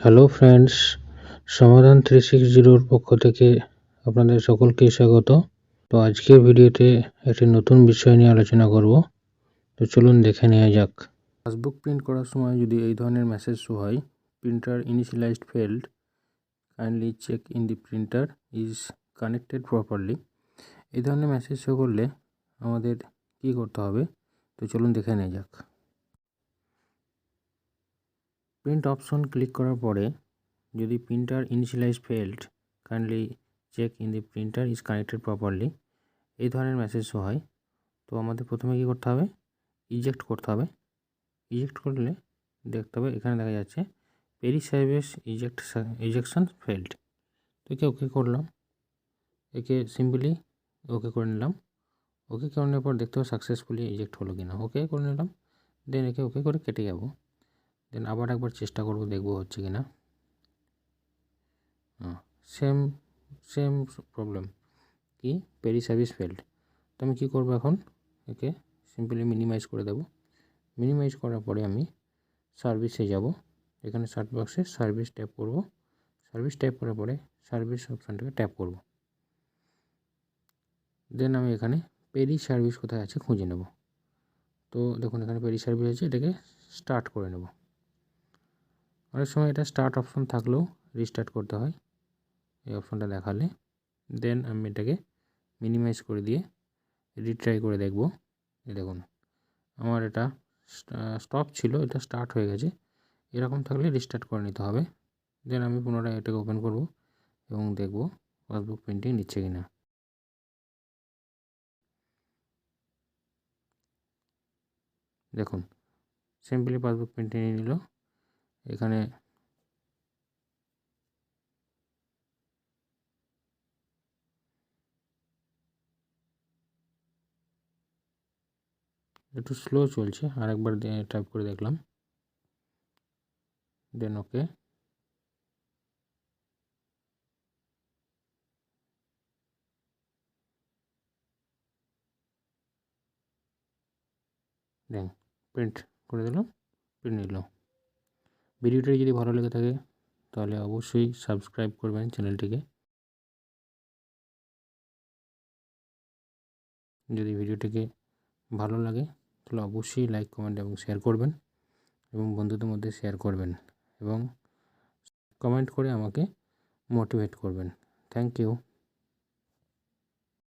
Hello friends, সমাধান 360 পক্ষ থেকে আপনাদের সকলকে স্বাগত। তো আজকের ভিডিওতে একটি নতুন বিষয় নিয়ে আলোচনা করব। তো চলুন দেখে নেওয়া যাক। পাসবুক প্রিন্ট করার সময় যদি এই ধরনের মেসেজ শো হয়, printer initialized failed, kindly check in the printer is connected properly, এই ধরনের মেসেজ শো করলে আমাদের কি করতে হবে, তো চলুন দেখে নেওয়া যাক। প্রিন্ট অপশন ক্লিক করার পরে যদি printer initialize failed, kindly check in the printer is connected properly, এই ধরনের মেসেজ শো হয়, তো আমাদের প্রথমে কী করতে হবে, ইজেক্ট করতে হবে। ইজেক্ট করলে দেখতে হবে এখানে দেখা যাচ্ছে পেরি সার্ভিস ইজেকশন ফেল্ড। তো একে ওকে করলাম, একে সিম্পলি ওকে করে নিলাম। ওকে করে নেওয়ার পর দেখতে হবে সাকসেসফুলি ইজেক্ট হলো কিনা। ওকে করে নিলাম, দেন একে ওকে করে কেটে যাব। দেন আবার একবার চেষ্টা করব, দেখব হচ্ছে কিনা। সেম প্রবলেম, কি পেরি সার্ভিস ফেল্ড। তো আমি কী করবো, এখন একে সিম্পলি মিনিমাইজ করে দেব। মিনিমাইজ করার পরে আমি সার্ভিসে যাব। এখানে সার্চ বক্সে সার্ভিস ট্যাপ করব। সার্ভিস ট্যাপ করার পরে সার্ভিস অপশানটাকে ট্যাপ করব। দেন আমি এখানে পেরি সার্ভিস কোথায় আছে খুঁজে নেব। তো দেখুন এখানে পেরি সার্ভিস আছে, এটাকে স্টার্ট করে নেব। অনেক সময় এটা স্টার্ট অপশন থাকলেও রিস্টার্ট করতে হয় এই অপশনটা দেখালে। দেন আমি এটাকে মিনিমাইজ করে দিয়ে রিট্রাই করে দেখব। এই দেখুন আমার এটা স্টপ ছিল, এটা স্টার্ট হয়ে গেছে। এরকম থাকলে রিস্টার্ট করে নিতে হবে। দেন আমি পুনরায় এটাকে ওপেন করব এবং দেখব পাসবুক প্রিন্টিং নিচ্ছে কিনা। দেখুন সিম্পলি পাসবুক প্রিন্টিং নিয়ে নিল। এখানে একটু স্লো চলছে, আরেকবার টাইপ করে দেখলাম। দেন ওকে। দেন প্রিন্ট করে দিলাম, প্রিন্ট নিল। ভিডিওটি যদি ভালো লেগে থাকে তাহলে অবশ্যই সাবস্ক্রাইব করবেন চ্যানেলটিকে। যদি ভিডিওটিকে ভালো লাগে তাহলে অবশ্যই লাইক, কমেন্ট এবং শেয়ার করবেন এবং বন্ধুদের মধ্যে শেয়ার করবেন এবং কমেন্ট করে আমাকে মোটিভেট করবেন। Thank you.